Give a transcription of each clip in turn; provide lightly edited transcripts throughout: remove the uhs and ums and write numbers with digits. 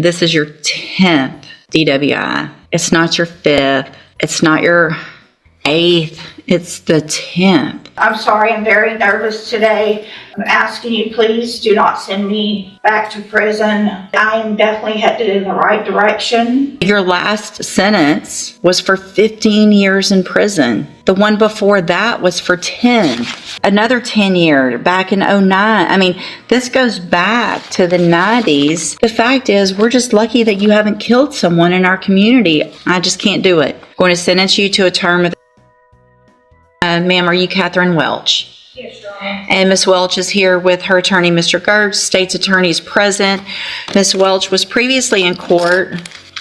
this is your 10th DWI. It's not your 5th. It's not your 8th. It's the 10th. I'm sorry, I'm very nervous today. I'm asking you, please do not send me back to prison. I am definitely headed in the right direction. Your last sentence was for 15 years in prison. The one before that was for 10. Another 10 year back in 09. I mean, this goes back to the 90s. The fact is, we're just lucky that you haven't killed someone in our community. I just can't do it. I'm going to sentence you to a term of ma'am, are you Catherine Welch? Yes, Your Honor. And Ms. Welch is here with her attorney, Mr. Gertz. State's attorney is present. Ms. Welch was previously in court,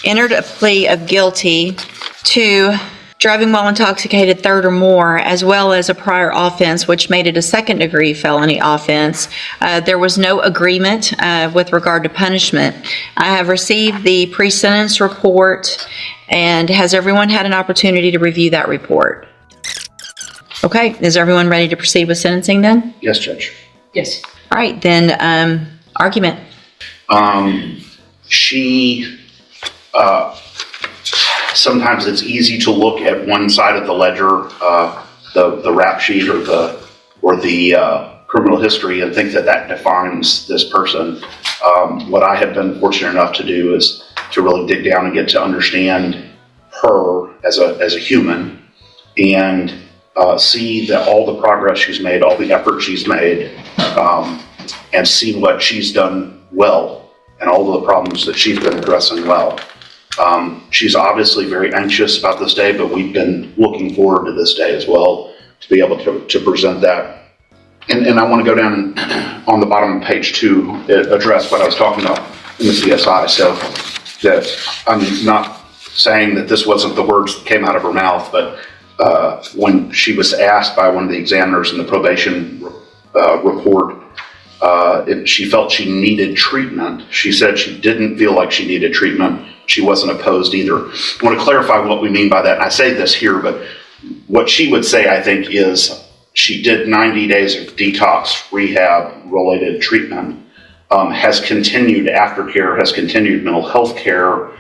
entered a plea of guilty to driving while intoxicated third or more, as well as a prior offense, which made it a second-degree felony offense. There was no agreement with regard to punishment. I have received the pre-sentence report, and has everyone had an opportunity to review that report? Okay, is everyone ready to proceed with sentencing then? Yes, Judge. Yes. All right, then, argument. Sometimes it's easy to look at one side of the ledger, the rap sheet or the criminal history, and think that defines this person. What I have been fortunate enough to do is to really dig down and get to understand her as a human, and see that all the progress she's made, all the effort she's made, and see what she's done well, and all of the problems that she's been addressing well. She's obviously very anxious about this day, but we've been looking forward to this day as well, to be able to present that. And I want to go down on the bottom of page 2, address what I was talking about in the CSI, so that I'm not saying that this wasn't the words that came out of her mouth, but when she was asked by one of the examiners in the probation report if she felt she needed treatment, she said she didn't feel like she needed treatment. She wasn't opposed either. I want to clarify what we mean by that. And I say this here, but what she would say, I think, is she did 90 days of detox rehab related treatment, has continued aftercare, has continued mental health care.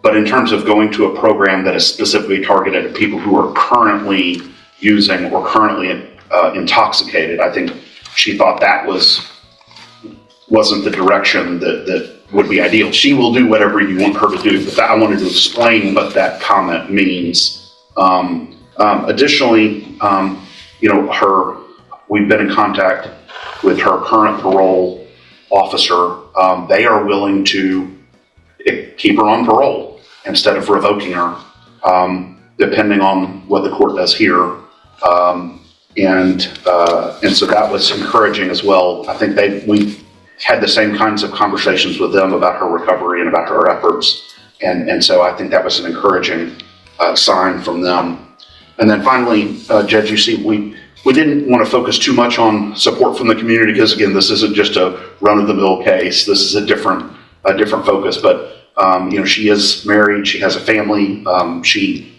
But in terms of going to a program that is specifically targeted at people who are currently using or currently intoxicated, I think she thought that wasn't the direction that would be ideal. She will do whatever you want her to do, but I wanted to explain what that comment means. Additionally, we've been in contact with her current parole officer. They are willing to keep her on parole instead of revoking her, depending on what the court does here. And so that was encouraging as well. I think we had the same kinds of conversations with them about her recovery and about her efforts. And so I think that was an encouraging sign from them. And then finally, Judge, you see, we didn't want to focus too much on support from the community because, again, this isn't just a run-of-the-mill case. This is a different focus. But she is married. She has a family. She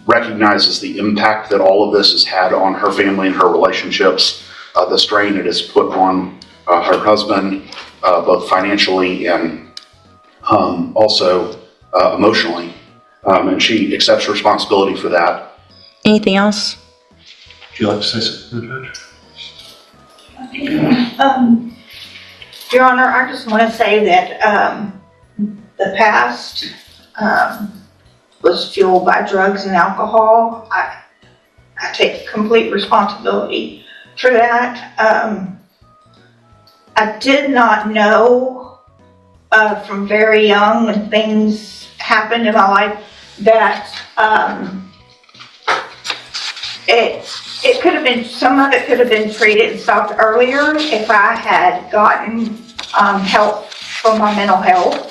recognizes the impact that all of this has had on her family and her relationships, the strain it has put on her husband, both financially and also emotionally. And she accepts responsibility for that. Anything else? Would you like to say something, Judge? Your Honor, I just want to say that the past was fueled by drugs and alcohol. I take complete responsibility for that. I did not know from very young, when things happened in my life, that it could have been, some of it could have been treated and stopped earlier if I had gotten help for my mental health.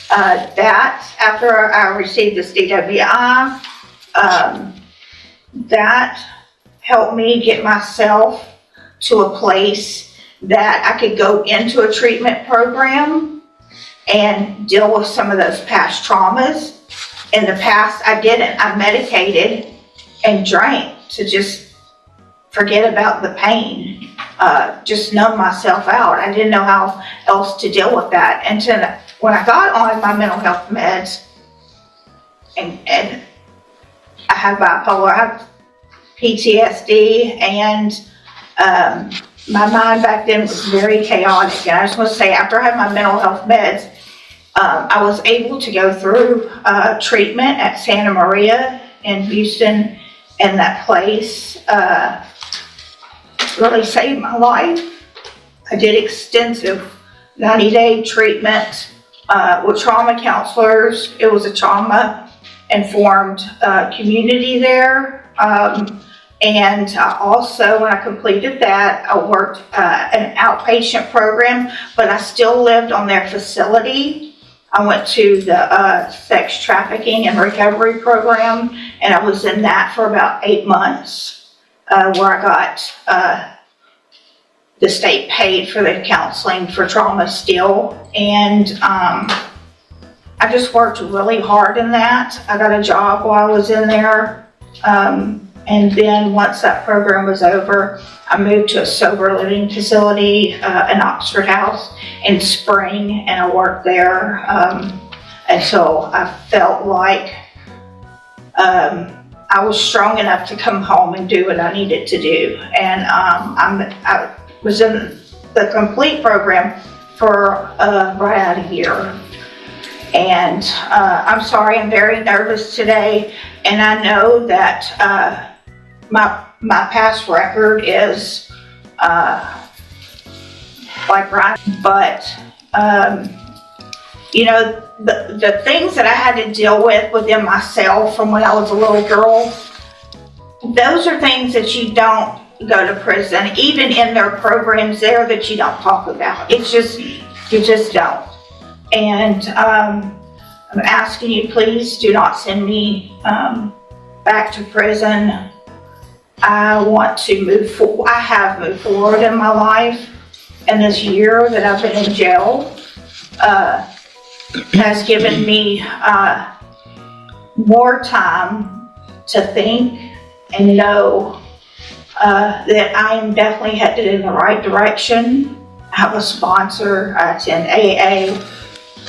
That after I received this DWI, that helped me get myself to a place that I could go into a treatment program and deal with some of those past traumas. In the past, I didn't. I medicated and drank to just forget about the pain. just numb myself out. I didn't know how else to deal with that. And when I got on my mental health meds, and I have bipolar, I have PTSD, and my mind back then was very chaotic. And I just want to say, after I had my mental health meds, I was able to go through treatment at Santa Maria in Houston, and that place really saved my life. I did extensive 90-day treatment with trauma counselors. It was a trauma-informed community there. And also, when I completed that, I worked an outpatient program, but I still lived on their facility. I went to the sex trafficking and recovery program, and I was in that for about 8 months, where I got the state paid for the counseling for trauma still. And I just worked really hard in that. I got a job while I was in there. And then once that program was over, I moved to a sober living facility in Oxford House in Spring, and I worked there until I felt like I was strong enough to come home and do what I needed to do. And I was in the complete program for right out of here. And I'm sorry, I'm very nervous today, and I know that my past record is like Ryan, but you know, the things that I had to deal with within myself from when I was a little girl, those are things that you don't go to prison, even in their programs there, that you don't talk about. It's just, you just don't. And I'm asking you, please do not send me back to prison. I want to move forward. I have moved forward in my life, and this year that I've been in jail has given me more time to think and know that I am definitely headed in the right direction. I have a sponsor. I attend AA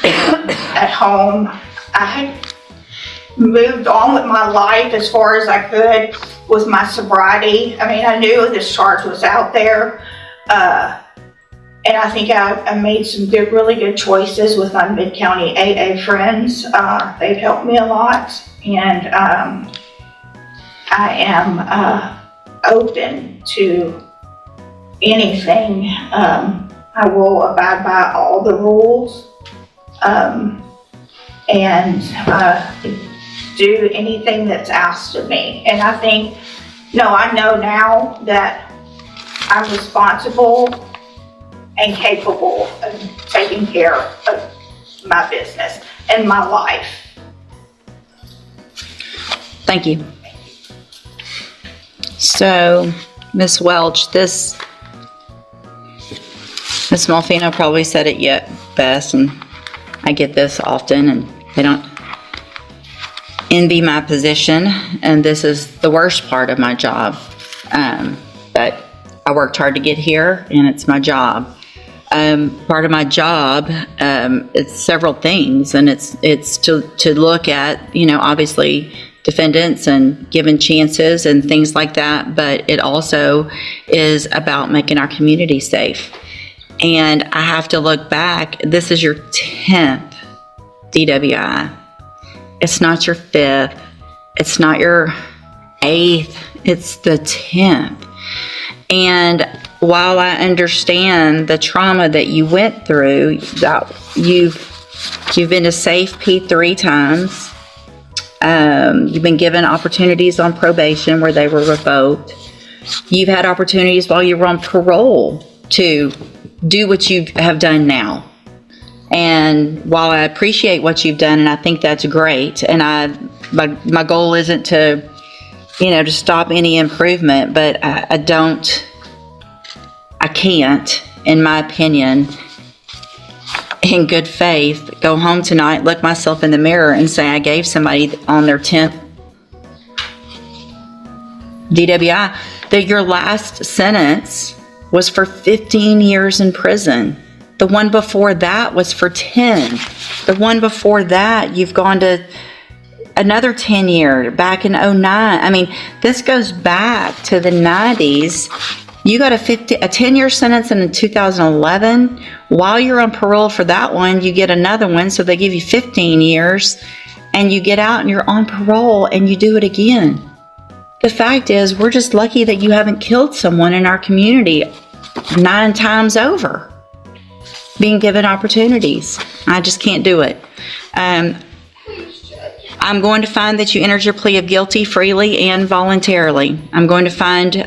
at home. I had moved on with my life as far as I could with my sobriety. I mean, I knew this charge was out there, and I think I made some really good choices with my Mid-County AA friends. They've helped me a lot, and I am open to anything. I will abide by all the rules, and do anything that's asked of me. And I think, I know now that I'm responsible and capable of taking care of my business and my life. Thank you. So, Ms. Welch, Ms. Malfino probably said it yet best, and I get this often, and they don't envy my position, and this is the worst part of my job. But I worked hard to get here, and it's my job. Part of my job, it's several things, and it's to look at, obviously defendants and giving chances and things like that, but it also is about making our community safe. And I have to look back. This is your 10th DWI. It's not your 5th. It's not your 8th. It's the 10th. And while I understand the trauma that you went through, that you've been to Safe P 3 times. You've been given opportunities on probation where they were revoked. You've had opportunities while you were on parole to do what you have done now. And while I appreciate what you've done, and I think that's great, and my goal isn't to, to stop any improvement, but I can't, in my opinion, in good faith, go home tonight, look myself in the mirror, and say I gave somebody on their 10th DWI that your last sentence was for 15 years in prison. The one before that was for 10. The one before that, you've gone to another 10 year, back in 09. I mean, this goes back to the 90s. You got a 10-year sentence in 2011. While you're on parole for that one, you get another one, so they give you 15 years, and you get out and you're on parole and you do it again. The fact is, we're just lucky that you haven't killed someone in our community 9 times over. Being given opportunities. I just can't do it. I'm going to find that you entered your plea of guilty freely and voluntarily. I'm going to find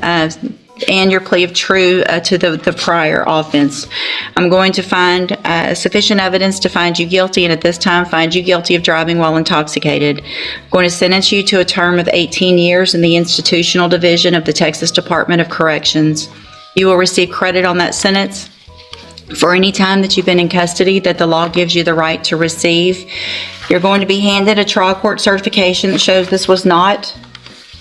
and your plea of true to the prior offense. I'm going to find sufficient evidence to find you guilty, and at this time find you guilty of driving while intoxicated. I'm going to sentence you to a term of 18 years in the institutional division of the Texas Department of Corrections. You will receive credit on that sentence for any time that you've been in custody that the law gives you the right to receive. You're going to be handed a trial court certification that shows this was not,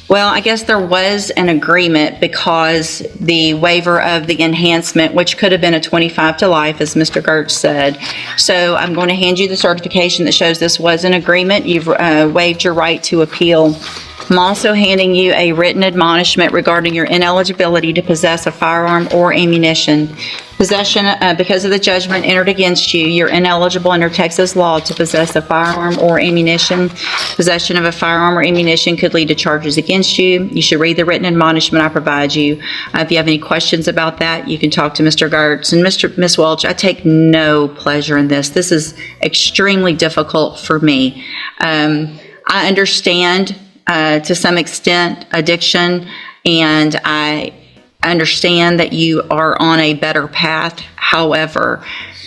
well, I guess there was an agreement because the waiver of the enhancement, which could have been a 25 to life, as Mr. Gertz said. So I'm going to hand you the certification that shows this was an agreement. You've waived your right to appeal. I'm also handing you a written admonishment regarding your ineligibility to possess a firearm or ammunition. Possession, because of the judgment entered against you, you're ineligible under Texas law to possess a firearm or ammunition. Possession of a firearm or ammunition could lead to charges against you. You should read the written admonishment I provide you. If you have any questions about that, you can talk to Mr. Gertz. And Ms. Welch, I take no pleasure in this. This is extremely difficult for me. I understand to some extent addiction, and I understand that you are on a better path. However,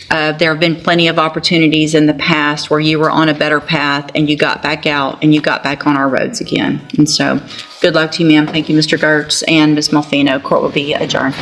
there have been plenty of opportunities in the past where you were on a better path and you got back out and you got back on our roads again. And so good luck to you, ma'am. Thank you, Mr. Gertz and Ms. Malfino. Court will be adjourned.